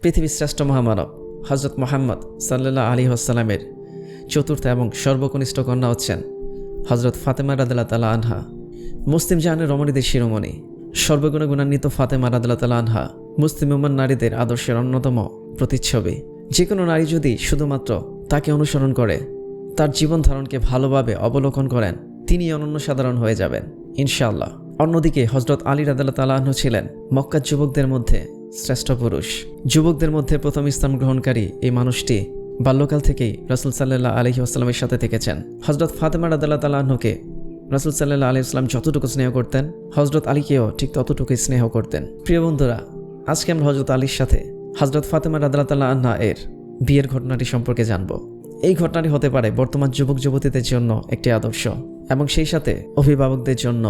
পৃথিবীর শ্রেষ্ঠ মহামানব হজরত মুহাম্মদ সাল্লাল্লাহু আলাইহি ওয়াসাল্লামের চতুর্থ এবং সর্বকনিষ্ঠ কন্যা হচ্ছেন হজরত ফাতেমা রাদিয়াল্লাহু তাআলা আনহা। মুসলিম জাহানের রমণীদের শিরোমণি, সর্বগুণে গুণান্বিত ফাতেমা রাদিয়াল্লাহু তাআলা আনহা মুসলিম উম্মার নারীদের আদর্শের অন্যতম প্রতিচ্ছবি। যে কোনো নারী যদি শুধুমাত্র তাকে অনুসরণ করে, তার জীবন ধারণকে ভালোভাবে অবলোকন করেন, তিনি অনন্য সাধারণ হয়ে যাবেন ইনশাআল্লাহ। অন্যদিকে হজরত আলী রাদিয়াল্লাহু তাআলা আনহু ছিলেন মক্কার যুবকদের মধ্যে শ্রেষ্ঠ পুরুষ। যুবকদের মধ্যে প্রথম ইসলাম গ্রহণকারী এই মানুষটি বাল্যকাল থেকেই রাসূল সাল্লাল্লাহু আলাইহি ওয়াসাল্লামের সাথে থেকেছেন। হজরত ফাতেমা রাদিয়াল্লাহু তাআলা আনহুকে রাসূল সাল্লাল্লাহু আলাইহি ওয়াসাল্লাম যতটুকু স্নেহ করতেন, হজরত আলীকেও ঠিক ততটুকুই স্নেহ করতেন। প্রিয় বন্ধুরা, আজকে আমরা হজরত আলীর সাথে হজরত ফাতেমা রাদিয়াল্লাহু তাআলা আনহা এর বিয়ের ঘটনাটি সম্পর্কে জানব। এই ঘটনাটি হতে পারে বর্তমান যুবক যুবতীদের জন্য একটি আদর্শ এবং সেই সাথে অভিভাবকদের জন্য।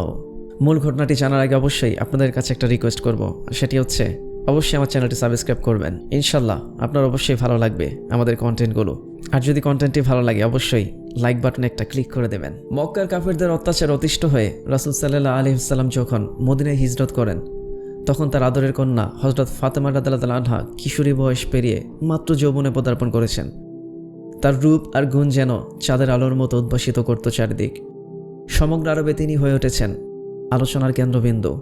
মূল ঘটনাটি জানার আগে অবশ্যই আপনাদের কাছে একটা রিকোয়েস্ট করব, সেটি হচ্ছে অবশ্যই আমার চ্যানেলটি সাবস্ক্রাইব করবেন। ইনশাল্লাহ আপনার অবশ্যই ভালো লাগবে আমাদের কন্টেন্টগুলো। আর যদি কন্টেন্টটি ভালো লাগে অবশ্যই লাইক বাটনে একটা ক্লিক করে দেবেন। মক্কার কাফেরদের অত্যাচার অতিষ্ঠ হয়ে রাসূল সাল্লাল্লাহু আলাইহি ওয়াসাল্লাম যখন মদিনায় হিজরত করেন, তখন তার আদরের কন্যা হযরত ফাতেমা রাদিয়াল্লাহু তাআলা আনহা কিশোরী বয়স পেরিয়ে মাত্র যৌবনে পদার্পণ করেছেন। তার রূপ আর গুণ যেন চাঁদের আলোর মতো উদ্ভাসিত করত চারিদিক। সমগ্র আরবে তিনি হয়ে উঠেছেন আলোচনার কেন্দ্রবিন্দু।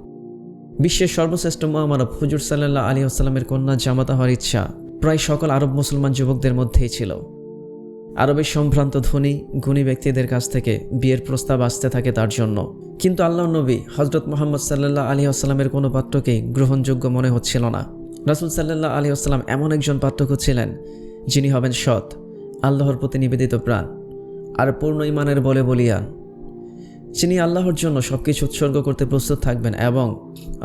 বিশ্বের সর্বশ্রেষ্ঠ মহামানব হুজুর সাল্লাল্লাহু আলাইহি ওয়াসাল্লামের কন্যা জামাতা হওয়ার ইচ্ছা প্রায় সকল আরব মুসলমান যুবকদের মধ্যেই ছিল। আরবের সম্ভ্রান্ত ধনী গুণী ব্যক্তিদের কাছ থেকে বিয়ের প্রস্তাব আসতে থাকে তার জন্য, কিন্তু আল্লাহর নবী হযরত মুহাম্মদ সাল্লাল্লাহু আলাইহি ওয়াসাল্লামের কোনো পাত্রকেই গ্রহণযোগ্য মনে হচ্ছিল না। রাসূল সাল্লাল্লাহু আলাইহি ওয়াসাল্লাম এমন একজন পাত্র ছিলেন যিনি হবেন সৎ, আল্লাহর প্রতি নিবেদিত প্রাণ আর পূর্ণ ঈমানের বলে বলিয়ান, যিনি আল্লাহর জন্য সবকিছু উৎসর্গ করতে প্রস্তুত থাকবেন এবং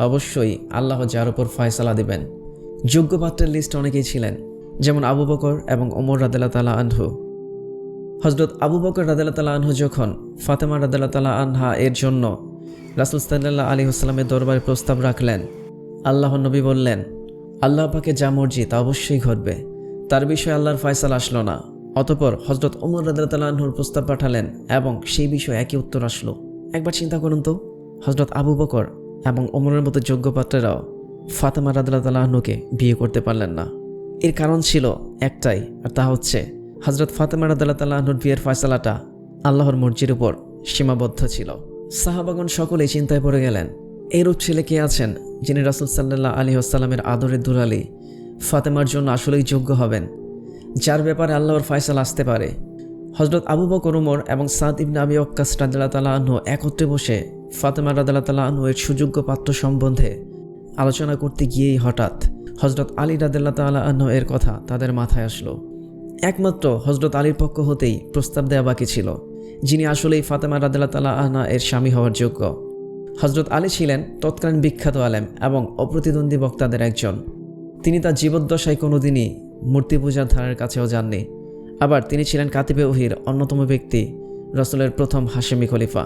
অবশ্যই আল্লাহ যার উপর ফয়সালা দিবেন। যোগ্য পাত্রের লিস্ট অনেকেই ছিলেন, যেমন আবু বকর এবং ওমর রাদিয়াল্লাহু তাআলা আনহু। হযরত আবু বকর রাদিয়াল্লাহু তাআলা আনহু যখন ফাতেমা রাদিয়াল্লাহু তাআলা আনহা এর জন্য রাসূল সাল্লাল্লাহু আলাইহি ওয়াসাল্লামের দরবারে প্রস্তাব রাখলেন, আল্লাহর নবী বললেন, আল্লাহ পাকে যা মর্জি তা অবশ্যই ঘটবে। তার বিষয়ে আল্লাহর ফয়সালা আসলো না। অতঃপর হযরত ওমর রাদিয়াল্লাহু তাআলা আনহুর প্রস্তাব পাঠালেন এবং সেই বিষয়ে একই উত্তর আসলো। একবার চিন্তা করুন তো, হযরত আবু বকর এবং ওমরের মতো যোগ্য পাত্রেরাও ফাতেমা রাদিয়াল্লাহু তাআলা আনহুকে বিয়ে করতে পারলেন না। এর কারণ ছিল একটাই, আর তা হচ্ছে হযরত ফাতেমা রাদিয়াল্লাহু তাআলা আনহুর বিয়ের ফয়সালাটা আল্লাহর মর্জির উপর সীমাবদ্ধ ছিল। সাহাবাগণ সকলেই চিন্তায় পড়ে গেলেন, এইরূপ ছেলে কে আছেন যিনি রাসূল সাল্লাল্লাহু আলাইহি ওয়াসাল্লামের আদরের দুলালি ফাতেমার জন্য আসলেই যোগ্য হবেন, যার ব্যাপারে আল্লাহর ফয়সালা আসতে পারে। হযরত আবু বকর, ওমর এবং সাদ ইবনে আবি ওয়াক্কাস রাদিয়াল্লাহু তাআলা আনহু একত্রে বসে ফাতেমা রাদিয়াল্লাহু তাআলা আনহু এর সুযোগ্য পাত্র সম্বন্ধে আলোচনা করতে গিয়েই হঠাৎ হযরত আলী রাদিয়াল্লাহু তাআলা আনহু এর কথা তাদের মাথায় আসলো। একমাত্র হযরত আলীর পক্ষ হতেই প্রস্তাব দেওয়া বাকি ছিল, যিনি আসলেই ফাতেমা রাদিয়াল্লাহু তাআলা আনহা এর স্বামী হওয়ার যোগ্য। হযরত আলী ছিলেন তৎকালীন বিখ্যাত আলেম এবং অপ্রতিদ্বন্দ্বী বক্তাদের একজন। তিনি তার জীবদ্দশায় কোনোদিনই মূর্তি পূজার ধারের কাছেও যাননি। আবার তিনি ছিলেন কাতিবে ওহীর অন্যতম ব্যক্তি, রাসূলের প্রথম হাশেমি খলিফা।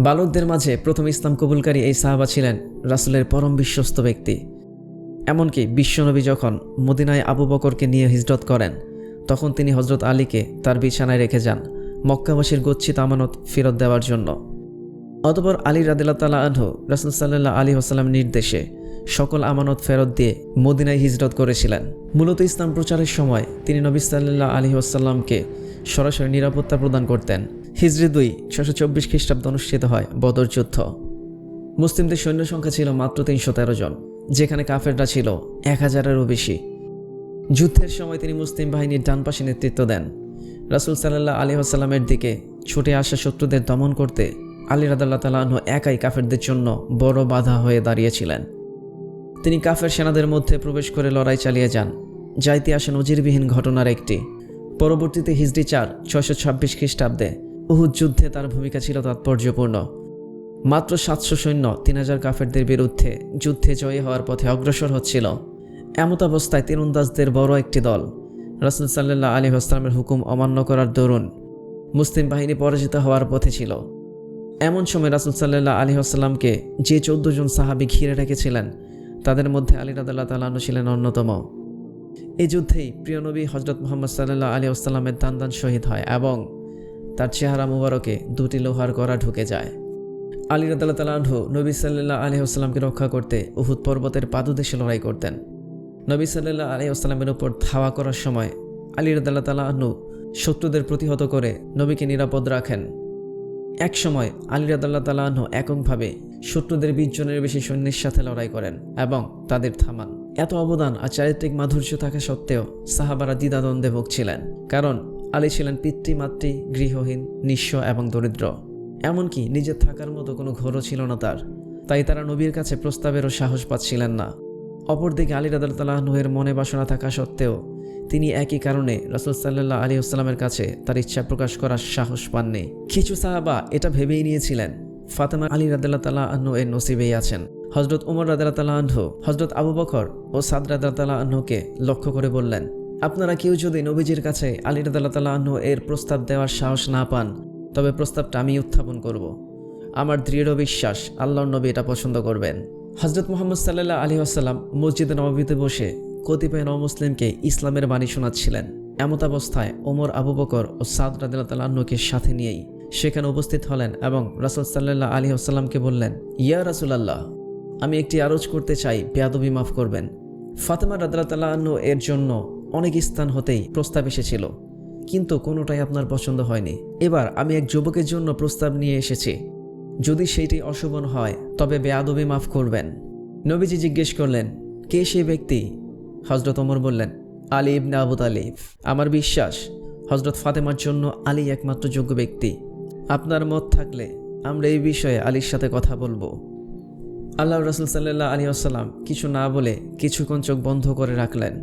বালকদের মাঝে প্রথম ইসলাম কবুলকারী এই সাহাবা ছিলেন রাসূলের পরম বিশ্বস্ত ব্যক্তি। এমনকি বিশ্বনবী যখন মদিনায় আবু বকরকে নিয়ে হিজরত করেন, তখন তিনি হযরত আলীকে তার বিছানায় রেখে যান মক্কাবাসীর গচ্ছিত আমানত ফেরত দেওয়ার জন্য। অতঃপর আলী রাদিয়াল্লাহু তাআলা আনহু রাসূল সাল্লাল্লাহু আলাইহি ওয়াসাল্লামের নির্দেশে সকল আমানত ফেরত দিয়ে মদিনায় হিজরত করেছিলেন। মূলত ইসলাম প্রচারের সময় তিনি নবী সাল্লাল্লাহু আলাইহি ওয়াসাল্লামকে সরাসরি নিরাপত্তা প্রদান করতেন। হিজরি 2 624 খ্রিস্টাব্দে অনুষ্ঠিত হয় বদর যুদ্ধ। মুসলিমদের সৈন্য সংখ্যা ছিল মাত্র 313 জন, যেখানে কাফেররা ছিল 1000-এরও বেশি। যুদ্ধের সময় তিনি মুসলিম বাহিনীর ডান পাশে নেতৃত্ব দেন। রাসূল সাল্লাল্লাহু আলাইহি ওয়াসাল্লামের দিকে ছুটে আসা শত্রুদের দমন করতে আলী রাদিয়াল্লাহু তাআলা আনহু একাই কাফেরদের জন্য বড় বাধা হয়ে দাঁড়িয়েছিলেন। তিনি কাফের সেনাদের মধ্যে প্রবেশ করে লড়াই চালিয়ে যান, যা ইতিহাসে নজিরবিহীন ঘটনার একটি। পরবর্তীতে হিজরি 4 626 খ্রিস্টাব্দে উহুদ যুদ্ধে তার ভূমিকা ছিল তাৎপর্যপূর্ণ। মাত্র 700 সৈন্য 3000 কাফেরদের বিরুদ্ধে যুদ্ধে জয়ী হওয়ার পথে অগ্রসর হচ্ছিল। এমত অবস্থায় তীরন্দাজদের বড় একটি দল রাসূল সাল্লাল্লাহু আলাইহি ওয়াসাল্লামের হুকুম অমান্য করার দরুন মুসলিম বাহিনী পরাজিত হওয়ার পথে ছিল। এমন সময় রাসূল সাল্লাল্লাহু আলাইহি ওয়াসাল্লামকে যে 14 জন সাহাবী ঘিরে রেখেছিলেন, তাদের মধ্যে আলী রাদিয়াল্লাহু তাআলা আনহু ছিলেন অন্যতম। এই যুদ্ধেই প্রিয় নবী হযরত মুহাম্মদ সাল্লাল্লাহু আলাইহি ওয়াসাল্লামের দান শহীদ হয় এবং তার চেহারা মুবারকে 2টি লোহার গড়া ঢুকে যায়। আলী রাদিয়াল্লাহু তাআলা আনহু নবী সাল্লাল্লাহু আলাইহি ওয়াসাল্লামকে রক্ষা করতে উহুদ পর্বতের পাদদেশে লড়াই করতেন। নবী সাল্লাল্লাহু আলাইহি ওয়াসাল্লামের উপর ধাওয়া করার সময় আলী রাদিয়াল্লাহু তাআলা আনহু শত্রুদের প্রতিহত করে নবীকে নিরাপদ রাখেন। এক সময় আলী রাদিয়াল্লাহু তাআলা আনহু এককভাবে শত্রুদের 20 জনের বেশি সৈন্যের সাথে লড়াই করেন এবং তাদের থামান। এত অবদান আর চারিত্রিক মাধুর্য থাকা সত্ত্বেও সাহাবারা দ্বিধাদ্বন্দ্বে ভুগছিলেন, কারণ আলী ছিলেন পিতৃমাতৃ, গৃহহীন, নিঃস্ব এবং দরিদ্র। এমনকি নিজের থাকার মতো কোনো ঘরও ছিল না তার। তাই তারা নবীর কাছে প্রস্তাবেরও সাহস পাচ্ছিলেন না। অপরদিকে আলী রাদিয়াল্লাহু তাআলা আনহু এর মনে বাসনা থাকা সত্ত্বেও তিনি একই কারণে রাসূল সাল্লাল্লাহু আলাইহি ওয়াসাল্লামের কাছে তার ইচ্ছা প্রকাশ করার সাহস পাননি। কিছু সাহাবা এটা ভেবেই নিয়েছিলেন ফাতেমা আলী রাদিয়াল্লাহু তাআলা আনহু এর নসিবেই আছেন। হযরত ওমর রাদিয়াল্লাহু তাআলা আনহু হযরত আবু বকর ও সাদ রাদিয়াল্লাহু তাআলা আনহুকে লক্ষ্য করে বললেন, আপনারা কেউ যদি নবীজির কাছে আলী রাদিয়াল্লাহু তাআলা আনহু এর প্রস্তাব দেওয়ার সাহস না পান, তবে প্রস্তাবটা আমি উত্থাপন করব। আমার দৃঢ় বিশ্বাস আল্লাহর নবী এটা পছন্দ করবেন। হযরত মুহাম্মদ সাল্লাল্লাহু আলাইহি ওয়াসাল্লাম মসজিদে নববীতে বসে কতিপয় নমুসলিমকে ইসলামের বাণী শোনাচ্ছিলেন। এমত অবস্থায় ওমর, আবু বকর ও সাদ রাদিয়াল্লাহু তাআলা আনহুকে সাথে নিয়েই সেখানে উপস্থিত হলেন এবং রাসূল সাল্লাল্লাহু আলাইহি ওয়াসাল্লামকে বললেন, ইয়া রাসূলুল্লাহ, আমি একটি আরজ করতে চাই, বেয়াদবি মাফ করবেন। ফাতেমা রাদিয়াল্লাহু তাআলা আনহু এর জন্য অনেক স্থান হতেই প্রস্তাব এসেছিল, কিন্তু কোনোটাই আপনার পছন্দ হয়নি। এবার আমি এক যুবকের জন্য প্রস্তাব নিয়ে এসেছি, যদি সেইটি অশোভন হয় তবে বেয়াদবি মাফ করবেন। নবীজি জিজ্ঞেস করলেন, কে সেই ব্যক্তি? হযরত ওমর বললেন, আলী ইবনে আবু তালিব। আমার বিশ্বাস হযরত ফাতেমার জন্য আলী একমাত্র যোগ্য ব্যক্তি। আপনার মত থাকলে আমরা এই বিষয়ে আলীর সাথে কথা বলবো। আল্লাহর রাসূল সাল্লাল্লাহু আলাইহি ওয়াসাল্লাম কিছু না বলে কিছুক্ষণ চোখ বন্ধ করে রাখলেন।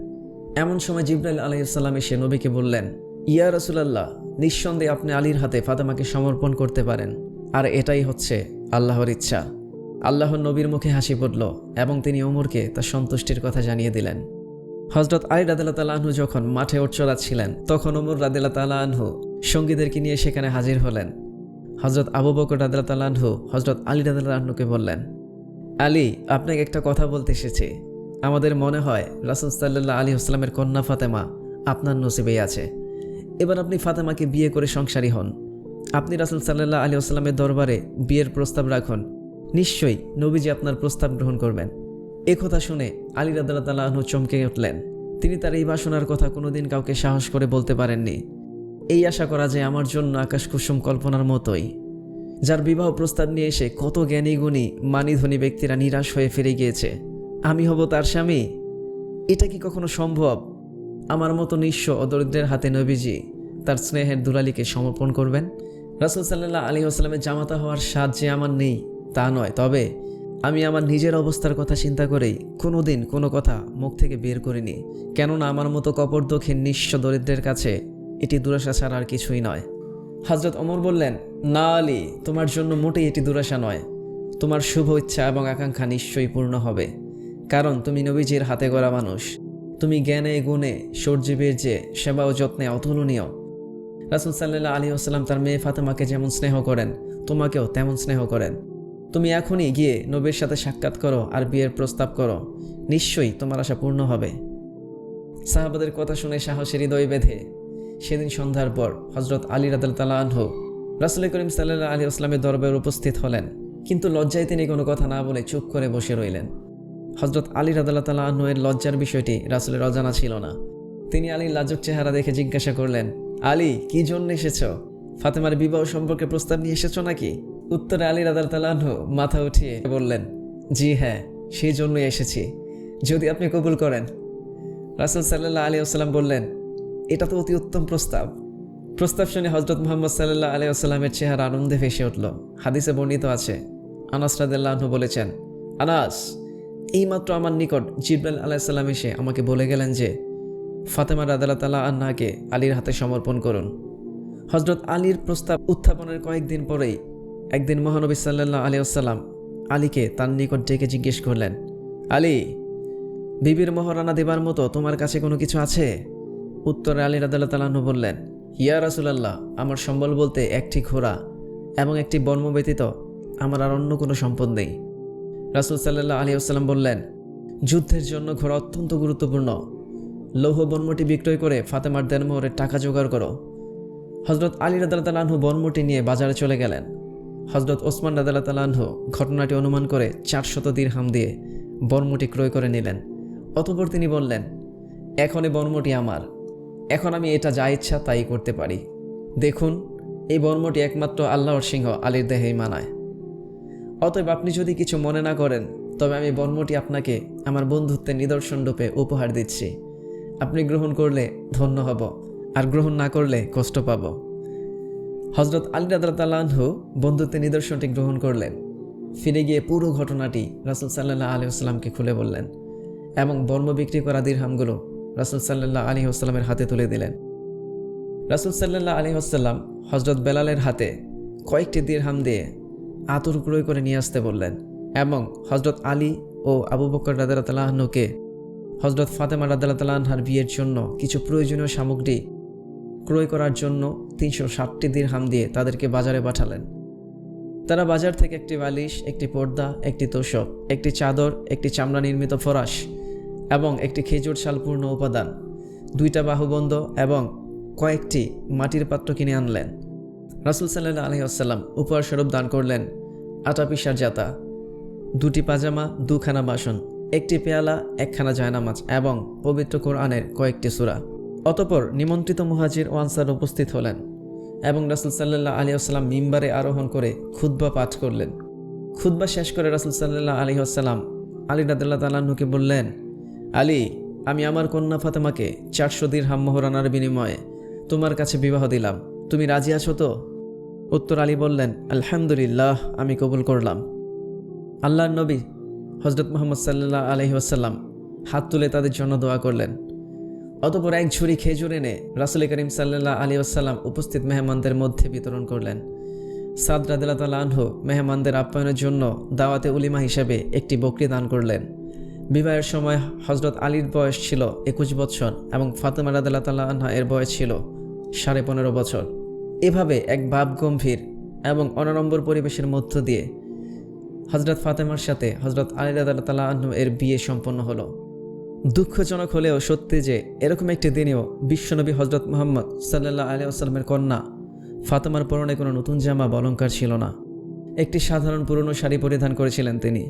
এমন সময় জিবরাইল আলাইহিস সালাম এসে নবীকে বললেন, ইয়া রাসূলুল্লাহ, নিঃসন্দেহে আপনি আলীর হাতে ফাতেমাকে সমর্পণ করতে পারেন, আর এটাই হচ্ছে আল্লাহর ইচ্ছা। আল্লাহর নবীর মুখে হাসি পড়ল এবং তিনি ওমরকে তার সন্তুষ্টির কথা জানিয়ে দিলেন। হযরত আলী রাদিয়াল্লাহু তাআলা আনহু যখন মাঠে ওঠ চড়াচ্ছিলেন, তখন ওমর রাদিয়াল্লাহু তাআলা আনহু সঙ্গীদেরকে নিয়ে সেখানে হাজির হলেন। হযরত আবু বকর রাদিয়াল্লাহু তাআলা আনহু হযরত আলী রাদিয়াল্লাহু আনহুকে বললেন, আলী, আপনাকে একটা কথা বলতে এসেছি। আমাদের মনে হয় রাসূল সাল্লাল্লাহু আলাইহি ওয়াসাল্লামের কন্যা ফাতেমা আপনার নসিবেই আছে। এবার আপনি ফাতেমাকে বিয়ে করে সংসারী হন। আপনি রাসূল সাল্লাল্লাহু আলাইহি ওয়াসাল্লামের দরবারে বিয়ের প্রস্তাব রাখুন, নিশ্চয়ই নবীজি আপনার প্রস্তাব গ্রহণ করবেন। একথা শুনে আলী রাদিয়াল্লাহু তাআলা আনহু চমকে উঠলেন। তিনি তার এই বাসনার কথা কোনোদিন কাউকে সাহস করে বলতে পারেননি। এই আশা করা যায় আমার জন্য আকাশ কুসুম কল্পনার মতোই, যার বিবাহ প্রস্তাব নিয়ে এসে কত জ্ঞানী গুণী মানিধনী ব্যক্তিরা নিরাশ হয়ে ফিরে গিয়েছে, আমি হব তার স্বামী? এটা কি কখনো সম্ভব? আমার মতো নিঃস্ব ও দরিদ্রের হাতে নবীজি তার স্নেহের দুলালিকে সমর্পণ করবেন? রাসূল সাল্লাল্লাহু আলাইহি ওয়াসাল্লামের জামাতা হওয়ার স্বাদ যে আমার নেই তা নয়, তবে আমি আমার নিজের অবস্থার কথা চিন্তা করেই কোনোদিন কোনো কথা মুখ থেকে বের করিনি, কেননা আমার মতো কপরদক্ষিণ নিঃস্ব দরিদ্রের কাছে এটি দুরাশা ছাড়া আর কিছুই নয়। হযরত ওমর বললেন, না আলী, তোমার জন্য মোটেই এটি দুরাশা নয়। তোমার শুভ ইচ্ছা এবং আকাঙ্ক্ষা নিশ্চয়ই পূর্ণ হবে, কারণ তুমি নবীজির হাতে গড়া মানুষ। তুমি জ্ঞানে গুণে সূর্যবীর্যে সেবা ও যত্নে অতুলনীয়। রাসূল সাল্লাল্লাহু আলাইহি ওয়াসাল্লাম তার মেয়ে ফাতেমাকে যেমন স্নেহ করেন, তোমাকেও তেমন স্নেহ করেন। তুমি এখনই গিয়ে নবীর সাথে সাক্ষাৎ করো আর বিয়ের প্রস্তাব করো, নিশ্চয়ই তোমার আশা পূর্ণ হবে। সাহাবাদের কথা শুনে সাহসের হৃদয় বেঁধে সেদিন সন্ধ্যার পর হযরত আলী রাদিয়াল্লাহু তাআলা আনহু রাসূল করিম সাল্লাল্লাহু আলাইহি ওয়াসাল্লামের দরবারে উপস্থিত হলেন, কিন্তু লজ্জায় তিনি কোনো কথা না বলে চুপ করে বসে রইলেন। হযরত আলী রাদিয়াল্লাহু তাআলা আনহু এর লজ্জার বিষয়টি রাসূলের অজানা ছিল না। তিনি আলীর লাজুক চেহারা দেখে জিজ্ঞাসা করলেন, আলী, কি জন্য এসেছো? ফাতেমার বিবাহ সম্পর্কে প্রস্তাব নিয়ে এসেছো নাকি? উত্তরে আলী রাদিয়াল্লাহু তাআলা আনহু মাথা উঠিয়ে বললেন, জি হ্যাঁ, সেই জন্যই এসেছি, যদি আপনি কবুল করেন। রাসূল সাল্লাল্লাহু আলাইহি ওয়াসাল্লাম বললেন, এটা তো অতি উত্তম প্রস্তাব। প্রস্তাব শুনে হযরত মুহাম্মদ সাল্লাল্লাহু আলাইহি ওয়াসাল্লামের চেহারা আনন্দে ভেসে উঠল। হাদিসে বর্ণিত আছে, আনাস রাদিয়াল্লাহু আনহু বলেছেন, আনাস, এইমাত্র আমার নিকট জিবরাইল আলাইহিস সালাম এসে আমাকে বলে গেলেন যে ফাতেমা রাদিয়াল্লাহু তাআলা আনহাকে আলীর হাতে সমর্পণ করুন। হযরত আলীর প্রস্তাব উত্থাপনের কয়েকদিন পরেই একদিন মহানবী সাল্লাল্লাহু আলাইহি ওয়াসাল্লাম আলীকে তার নিকট ডেকে জিজ্ঞেস করলেন, আলী, বিবির মহারানা দেবার মতো তোমার কাছে কোনো কিছু আছে? উত্তরে আলী রাদিয়াল্লাহু তাআলা আনহু বললেন, ইয়া রাসূলুল্লাহ, আমার সম্বল বলতে একটি ঘোড়া এবং একটি বর্ম ব্যতীত আমার আর অন্য কোনো সম্পদ নেই। রাসূল সাল্লাল্লাহু আলাইহি ওয়াসাল্লাম বললেন, যুদ্ধের জন্য ঘোড়া অত্যন্ত গুরুত্বপূর্ণ। লৌহ বর্মটি বিক্রয় করে ফাতেমার দেনমোহরের টাকা জোগাড় করো। হযরত আলী রাদিয়াল্লাহু তাআলা আনহু বর্মটি নিয়ে বাজারে চলে গেলেন। হযরত ওসমান রাদিয়াল্লাহু তাআলা আনহু ঘটনাটি অনুমান করে 400 দিরহাম দিয়ে বর্মটি ক্রয় করে নিলেন। অতঃপর তিনি বললেন, এখন এই বর্মটি আমার, এখন আমি এটা যা ইচ্ছা তাই করতে পারি। দেখুন, এই বর্মটি একমাত্র আল্লাহর সিংহ আলীর দেহেই মানায়। অতএব আপনি যদি কিছু মনে না করেন, তবে আমি বর্মটি আপনাকে আমার বন্ধুত্বের নিদর্শন রূপে উপহার দিচ্ছি। আপনি গ্রহণ করলে ধন্য হব, আর গ্রহণ না করলে কষ্ট পাব। হজরত আলী রাদিয়াল্লাহু আনহু বন্ধুত্বের নিদর্শনটি গ্রহণ করলেন। ফিরে গিয়ে পুরো ঘটনাটি রাসূল সাল্লাল্লাহু আলাইহি ওয়াসাল্লামকে খুলে বললেন এবং বর্ম বিক্রি করা দিরহামগুলো রাসূল সাল্লাল্লাহু আলাইহি ওয়াসাল্লামের হাতে তুলে দিলেন। রাসূল সাল্লাল্লাহু আলাইহি ওয়াসাল্লাম হজরত বেলালের হাতে কয়েকটি দিরহাম দিয়ে আতর ক্রয় করে নিয়ে আসতে বললেন এবং হজরত আলী ও আবু বকর রাদিয়াল্লাহু আনহুকে হজরত ফাতেমা রাদিয়াল্লাহু আনহার বিয়ের জন্য কিছু প্রয়োজনীয় সামগ্রী ক্রয় করার জন্য 360টি দিরহাম দিয়ে তাদেরকে বাজারে পাঠালেন। তারা বাজার থেকে একটি বালিশ, একটি পর্দা, একটি তোশক, একটি চাদর, একটি চামড়া নির্মিত ফরাশ এবং একটি খেজুর শালপূর্ণ উপাদান, 2টা বাহুবন্ধ এবং কয়েকটি মাটির পাত্র কিনে আনলেন। রাসূল সাল্লাল্লাহু আলাইহি ওয়াসাল্লাম উপহার স্বরূপ দান করলেন আটা পিসার জাতা, 2টি পাজামা, 2খানা বাসন, একটি পেয়ালা, 1খানা জায়নামাজ এবং পবিত্র কোরআনের কয়েকটি সূরা। অতঃপর নিমন্ত্রিত মুহাজির ও আনসার উপস্থিত হলেন এবং রাসূল সাল্লাল্লাহু আলাইহি ওয়াসাল্লাম মিম্বারে আরোহণ করে খুতবা পাঠ করলেন। খুতবা শেষ করে রাসূল সাল্লাল্লাহু আলাইহি ওয়াসাল্লাম আলী রাদিয়াল্লাহু তাআলা আনহুকে বললেন, আলী, আমি আমার কন্যা ফাতেমাকে 400 দিরহাম মোহরানার বিনিময়ে তোমার কাছে বিবাহ দিলাম। তুমি রাজি আছো তো? উত্তর আলী বললেন, আলহামদুলিল্লাহ, আমি কবুল করলাম। আল্লাহর নবী হযরত মুহাম্মদ সাল্লাল্লাহু আলাইহি ওয়াসাল্লাম হাত তুলে তাদের জন্য দোয়া করলেন। অতঃপর এক ঝুড়ি খেজুর এনে রাসূল করিম সাল্লাল্লাহু আলাইহি ওয়াসাল্লাম উপস্থিত মেহমানদের মধ্যে বিতরণ করলেন। সাদ রাদিয়াল্লাহু তাআলা আনহু মেহমানদের আপ্যায়নের জন্য দাওয়াতে উলিমা হিসেবে একটি বকরি দান করলেন। বিবাহের সময় হযরত আলীর বয়স ছিল 21 বছর এবং ফাতেমা রাদিয়াল্লাহু তাআলা আনহা এর বয়স ছিল 15.5 বছর। এভাবে এক ভাবগম্ভীর এবং অনাড়ম্বর পরিবেশের মধ্য দিয়ে হযরত ফাতেমার সাথে হযরত আলী রাদিয়াল্লাহু তাআলা আনহু এর বিয়ে সম্পন্ন হলো। দুঃখজনক হলেও সত্যি যে এরকম একটি দিনেও বিশ্বনবী হযরত মুহাম্মদ সাল্লাল্লাহু আলাইহি ওয়াসাল্লামের কন্যা ফাতেমার পরনে কোনো নতুন জামা বা অলংকার ছিল না। একটি সাধারণ পুরনো শাড়ি পরিধান করেছিলেন তিনি।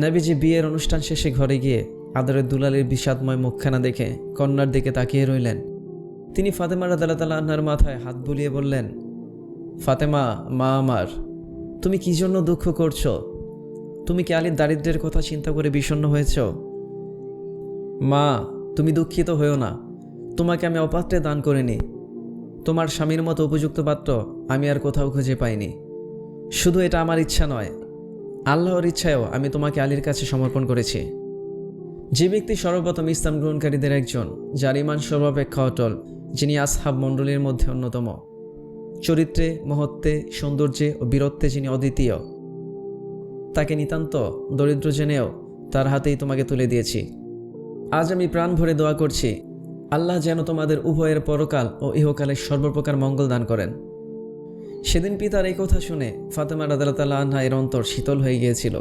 নবীজি বিয়ের অনুষ্ঠান শেষে ঘরে গিয়ে আদরের দুলালের বিষাদময় মুখখানা দেখে কন্যার দিকে তাকিয়ে রইলেন। তিনি ফাতেমা রাদিয়াল্লাহু তাআলা আনহার মাথায় হাত বুলিয়ে বললেন, ফাতেমা, মা আমার, তুমি কি জন্য দুঃখ করছো? তুমি কি আলীর দারিদ্র্যের কথা চিন্তা করে বিষণ্ণ হয়েছ? মা, তুমি দুঃখিত হয়েও না। তোমাকে আমি অপাত্রে দান করিনি। তোমার স্বামীর মতো উপযুক্ত পাত্র আমি আর কোথাও খুঁজে পাইনি। শুধু এটা আমার ইচ্ছা নয়, আল্লাহর ইচ্ছায়ও আমি তোমাকে আলীর কাছে সমর্পণ করেছি। যে ব্যক্তি সর্বপ্রথম ইসলাম গ্রহণকারীদের একজন, যার ঈমান সর্বাপেক্ষা অটল, যিনি আসহাব মণ্ডলীর মধ্যে অন্যতম, চরিত্রে, মহত্বে, সৌন্দর্যে ও বীরত্বে যিনি অদ্বিতীয়, তাকে নিতান্ত দরিদ্র জেনেও তার হাতেই তোমাকে তুলে দিয়েছি। আজ আমি প্রাণ ভরে দোয়া করছি, আল্লাহ যেন তোমাদের উভয়ের পরকাল ও ইহকালের সর্বপ্রকার মঙ্গল দান করেন। সেদিন পিতার এই কথা শুনে ফাতেমা রাদিয়াল্লাহু তাআলা আনহা এর অন্তর শীতল হয়ে গিয়েছিল।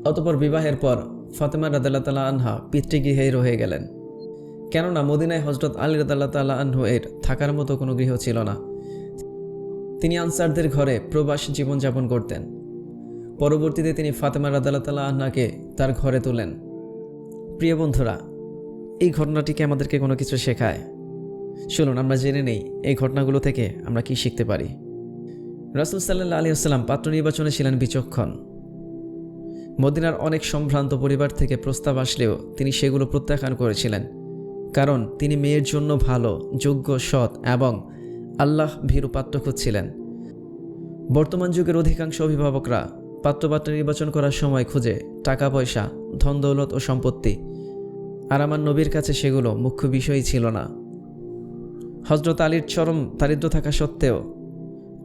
অতঃপর বিবাহের পর ফাতেমা রাদিয়াল্লাহু তাআলা আনহা পিতৃগৃহেই রয়ে গেলেন, কেননা মদিনায় হযরত আলী রাদিয়াল্লাহু তাআলা আনহু এর থাকার মতো কোনো গৃহ ছিল না। তিনি আনসারদের ঘরে প্রবাস জীবনযাপন করতেন। পরবর্তীতে তিনি ফাতেমা রাদিয়াল্লাহু তাআলা আনহাকে তার ঘরে তোলেন। প্রিয় বন্ধুরা, এই ঘটনাটিকে আমাদেরকে কোনো কিছু শেখায়। চলুন আমরা জেনে নেই এই ঘটনাগুলো থেকে আমরা কি শিখতে পারি। রাসূল সাল্লাল্লাহু আলাইহি ওয়াসাল্লাম পাত্র নির্বাচনে ছিলেন বিচক্ষণ। মদিনার অনেক সম্ভ্রান্ত পরিবার থেকে প্রস্তাব আসলেও তিনি সেগুলো প্রত্যাখ্যান করেছিলেন, কারণ তিনি মেয়ের জন্য ভালো, যোগ্য, সৎ এবং আল্লাহ ভীরু পাত্র খুঁজছিলেন। বর্তমান যুগের অধিকাংশ অভিভাবকরা পাত্রপাত্র নির্বাচন করার সময় খুঁজে টাকা পয়সা, ধন দৌলত ও সম্পত্তি, আর আমার নবীর কাছে সেগুলো মুখ্য বিষয়ই ছিল না। হযরত আলীর চরম দারিদ্র্য থাকা সত্ত্বেও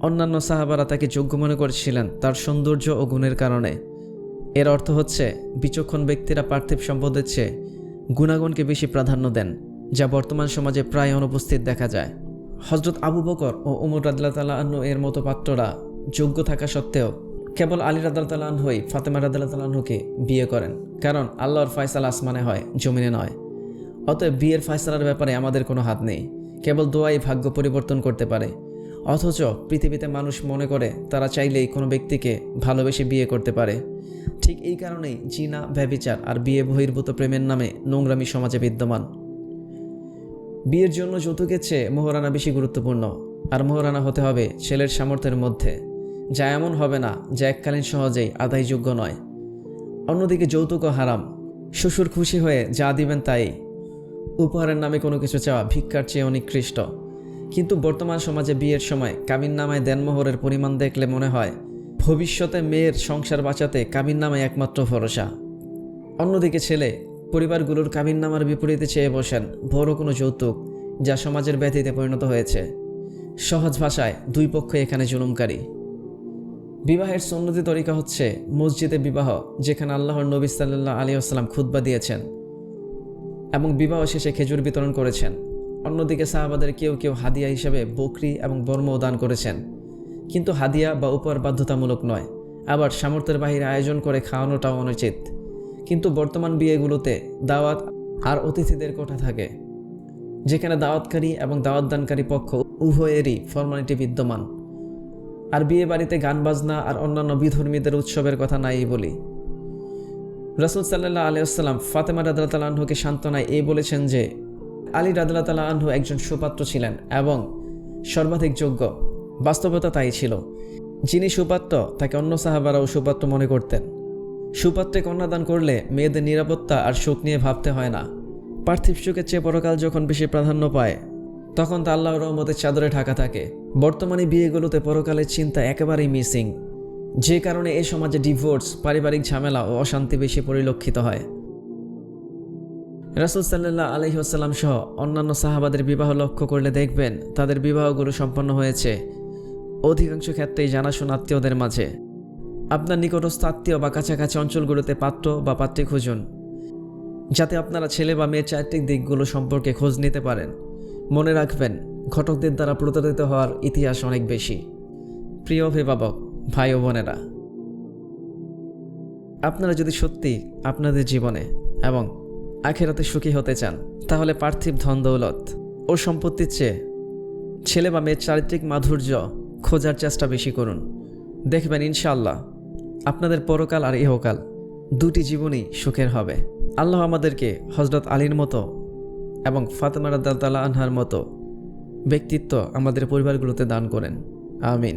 অন্যান্য সাহাবারা তাকে যোগ্য মনে করেছিলেন তার সৌন্দর্য ও গুণের কারণে। এর অর্থ হচ্ছে বিচক্ষণ ব্যক্তিরা পার্থিব সম্পদের চেয়ে গুণাগুণকে বেশি প্রাধান্য দেন, যা বর্তমান সমাজে প্রায় অনুপস্থিত দেখা যায়। হযরত আবু বকর ও ওমর রাদিয়াল্লাহু তাআলা আনহু এর মতো পাত্ররা যোগ্য থাকা সত্ত্বেও কেবল আলী রাদিয়াল্লাহু তাআলা আনহুই ফাতেমা রাদিয়াল্লাহু তাআলা আনহুকে বিয়ে করেন, কারণ আল্লাহর ফয়সালা আসমানে হয়, জমিনে নয়। অতএব বিয়ের ফয়সালার ব্যাপারে আমাদের কোনো হাত নেই, কেবল দোয়াই ভাগ্য পরিবর্তন করতে পারে। অথচ পৃথিবীতে মানুষ মনে করে তারা চাইলেই কোনো ব্যক্তিকে ভালোবেসে বিয়ে করতে পারে। ঠিক এই কারণেই জিনা, ব্যভিচার আর বিয়ে বহির্ভূত প্রেমের নামে নোংরামি সমাজে বিদ্যমান। বিয়ের জন্য যৌতুকের চেয়ে মোহরানা বেশি গুরুত্বপূর্ণ, আর মোহরানা হতে হবে ছেলের সামর্থ্যের মধ্যে, যা এমন হবে না যা এককালীন সহজেই আদায়যোগ্য নয়। অন্যদিকে যৌতুকও হারাম। শ্বশুর খুশি হয়ে যা দিবেন তাই। উপহারের নামে কোনো কিছু চাওয়া ভিক্ষার চেয়ে অনিকৃষ্ট। কিন্তু বর্তমান সমাজে বিয়ের সময় কাবিননামায় দেনমোহরের পরিমাণ দেখলে মনে হয় ভবিষ্যতে মেয়ের সংসার বাঁচাতে কাবিননামায় একমাত্র ভরসা। অন্যদিকে ছেলে পরিবারগুলোর কাবিননামার বিপরীতে চেয়ে বসেন বড় কোনো যৌতুক, যা সমাজের ব্যাধিতে পরিণত হয়েছে। সহজ ভাষায় দুই পক্ষই এখানে জুলুমকারী। বিবাহের সুন্নতি তরিকা হচ্ছে মসজিদে বিবাহ, যেখানে আল্লাহর নবী সাল্লাল্লাহু আলাইহি ওয়াসাল্লাম খুতবা দিয়েছেন এবং বিবাহ শেষে খেজুর বিতরণ করেছেন। অন্যদিকে সাহাবাদের কেউ কেউ হাদিয়া হিসেবে বকরি এবং বর্মও দান করেছেন, কিন্তু হাদিয়া বা উপহার বাধ্যতামূলক নয়। আবার সামর্থ্যের বাহিরে আয়োজন করে খাওয়ানোটাও অনুচিত। কিন্তু বর্তমান বিয়েগুলোতে দাওয়াত আর অতিথিদের কোঠা থাকে, যেখানে দাওয়াতকারী এবং দাওয়াতদানকারী পক্ষ উভয়েরই ফরমালিটি বিদ্যমান। আর বিয়ে বাড়িতে গান বাজনা আর অন্যান্য বিধর্মীদের উৎসবের কথা নাই বলি। রাসূল সাল্লাল্লাহু আলাইহি ওয়াসাল্লাম ফাতেমা রাদিয়াল্লাহু তাআলা আনহুকে সান্ত্বনায় এই বলেছেন যে আলী রাদিয়াল্লাহু তাআলা আনহু একজন সুপাত্র ছিলেন এবং সর্বাধিক যোগ্য। বাস্তবতা তাই ছিল। যিনি সুপাত্র তাকে অন্য সাহাবারাও সুপাত্র মনে করতেন। সুপাত্রে কন্যাদান করলে মেয়েদের নিরাপত্তা আর সুখ নিয়ে ভাবতে হয় না। পার্থিব সুখের চেয়ে পরকাল যখন বেশি প্রাধান্য পায়, তখন তা আল্লাহর রহমতের চাদরে ঢাকা থাকে। বর্তমানে বিয়েগুলোতে পরকালের চিন্তা একেবারেই মিসিং, যে কারণে এই সমাজে ডিভোর্স, পারিবারিক ঝামেলা ও অশান্তি বেশি পরিলক্ষিত হয়। রাসূল সাল্লাল্লাহু আলাইহি ওয়াসাল্লাম সহ অন্যান্য সাহাবাদের বিবাহ লক্ষ্য করলে দেখবেন তাদের বিবাহগুলো সম্পন্ন হয়েছে অধিকাংশ ক্ষেত্রেই জানাশোনা আত্মীয়দের মাঝে। আপনার নিকটস্থ আত্মীয় বা কাছাকাছি অঞ্চলগুলোতে পাত্র বা পাত্রী খুঁজুন, যাতে আপনারা ছেলে বা মেয়ের চারিত্রিক দিকগুলো সম্পর্কে খোঁজ নিতে পারেন। মনে রাখবেন, ঘটকদের দ্বারা প্রতারিত হওয়ার ইতিহাস অনেক বেশি। প্রিয় অভিভাবক, ভাই ও বোনেরা, আপনারা যদি সত্যি আপনাদের জীবনে এবং আখিরাতে সুখী হতে চান, তাহলে পার্থিব ধন দৌলত ও সম্পত্তির চেয়ে ছেলে বা মেয়ের চারিত্রিক মাধুর্য খোঁজার চেষ্টা বেশি করুন। দেখবেন ইনশাআল্লাহ আপনাদের পরকাল আর ইহকাল দুটি জীবনই সুখের হবে। আল্লাহ আমাদেরকে হযরত আলীর মতো এবং ফাতেমা রাদিয়াল্লাহু তাআলা আনহার মতো ব্যক্তিত্ব আমাদের পরিবারগুলোতে দান করেন। আমিন।